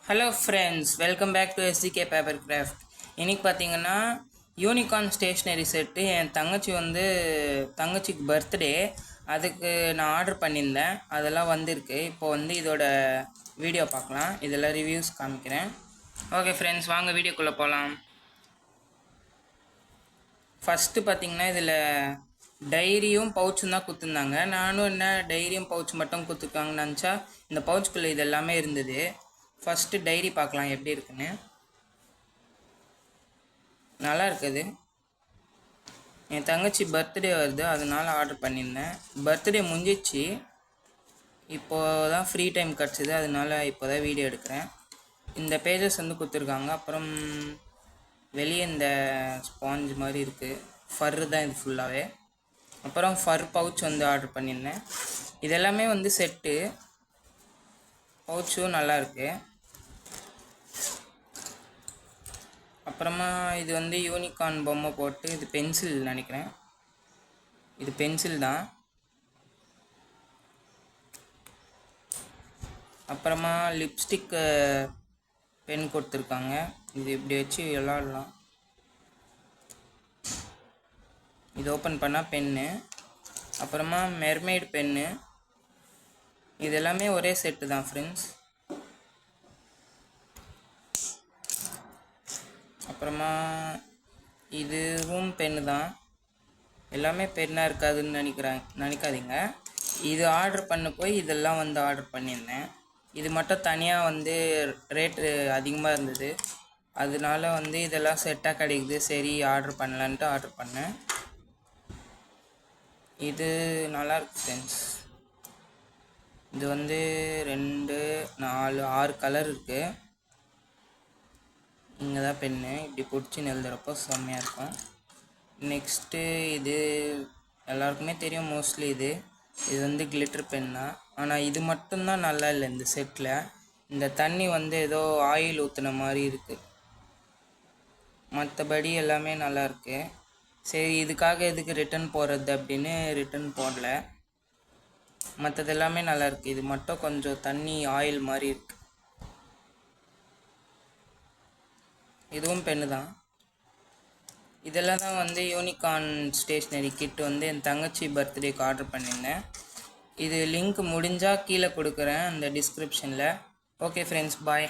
Hello friends, welcome back to STK paper craft. இன்றைக்கி பார்த்தீங்கன்னா unicorn stationery set என் தங்கச்சிக்கு birthday. அதுக்கு நான் ஆர்டர் பண்ணியிருந்தேன், அதெல்லாம் வந்திருக்கு. இப்போ இதோட வீடியோ பார்க்கலாம், இதெல்லாம் ரிவ்யூஸ் காமிக்கிறேன். ஓகே ஃப்ரெண்ட்ஸ், வாங்க வீடியோக்குள்ளே போகலாம். ஃபஸ்ட்டு பார்த்தீங்கன்னா இதில் டைரியும் பவுச்சும் தான் கொடுத்துருந்தாங்க. நானும் என்ன டைரியும் பவுச் மட்டும் கொடுத்துருக்காங்கன்னு நினச்சா இந்த பவுச்சுக்குள்ளே இது எல்லாமே இருந்தது. ஃபஸ்ட்டு டைரி பார்க்கலாம் எப்படி இருக்குன்னு. நல்லா இருக்குது. என் தங்கச்சி பர்த்டே வருது, அதனால ஆர்டர் பண்ணியிருந்தேன். பர்த்டே முடிஞ்சிச்சு, இப்போது தான் ஃப்ரீ டைம் கிடச்சிது, அதனால இப்போ தான் வீடியோ எடுக்கிறேன். இந்த பேஜஸ் கொடுத்துருக்காங்க. அப்புறம் வெளியே இந்த ஸ்பாஞ்ச் மாதிரி இருக்குது, ஃபர்ரு தான் இது ஃபுல்லாகவே. அப்புறம் ஃபர் பவுச் ஆர்டர் பண்ணியிருந்தேன். இதெல்லாமே செட்டு. பவுச்சும் நல்லாயிருக்கு. அப்புறமா இது யூனிகார்ன் பொம்மை போட்டு, இது பென்சில் நினைக்கிறேன், இது பென்சில் தான். அப்புறமா லிப்ஸ்டிக் பென் கொடுத்துருக்காங்க, இது இப்படி வச்சு விளாடலாம். இது ஓப்பன் பண்ணால் பென்னு. அப்புறமா மெர்மெய்டு பென்னு. இது எல்லாமே ஒரே செட்டு தான் ஃப்ரெண்ட்ஸ். அப்புறமா இதுவும் பென்னு தான். எல்லாமே பென்னாக இருக்காதுன்னு நினைக்காதீங்க. இது ஆர்டர் பண்ண போய் இதெல்லாம் ஆர்டர் பண்ணியிருந்தேன். இது மட்டும் தனியாக ரேட்டு அதிகமாக இருந்தது, அதனால இதெல்லாம் செட்டாக கிடைக்குது, சரி ஆர்டர் பண்ணலான்ட்டு ஆர்டர் பண்ணேன். இது நல்லாயிருக்கு ஃப்ரெண்ட்ஸ். இது 2 4 6 கலர் இருக்குது. இங்கே தான் பென்னு, இப்படி பிடிச்சி எழுதுறப்போ செம்மையாக இருக்கும். நெக்ஸ்ட்டு இது எல்லாருக்குமே தெரியும் மோஸ்ட்லி. இது கிளிட்டர் பென்னா. ஆனால் இது மட்டும்தான் நல்லா இல்லை இந்த செட்டில். இந்த தண்ணி ஏதோ ஆயில் ஊற்றின மாதிரி இருக்குது, மற்றபடி எல்லாமே நல்லாயிருக்கு. சரி, இதுக்காக எதுக்கு ரிட்டன் போடுறது அப்படின்னு ரிட்டன் போடல. மற்றது எல்லாமே நல்லாயிருக்கு, இது மட்டும் கொஞ்சம் தண்ணி ஆயில் மாதிரி இருக்குது. இதுவும் பென்னு தான். இதெல்லாம் தான் யூனிகார்ன் ஸ்டேஷ்னரி கிட் என் தங்கச்சி பர்த்டேக்கு ஆர்டர் பண்ணியிருந்தேன். இது லிங்க் முடிஞ்சால் கீழே கொடுக்குறேன் அந்த டிஸ்கிரிப்ஷனில். ஓகே ஃப்ரெண்ட்ஸ், பாய்.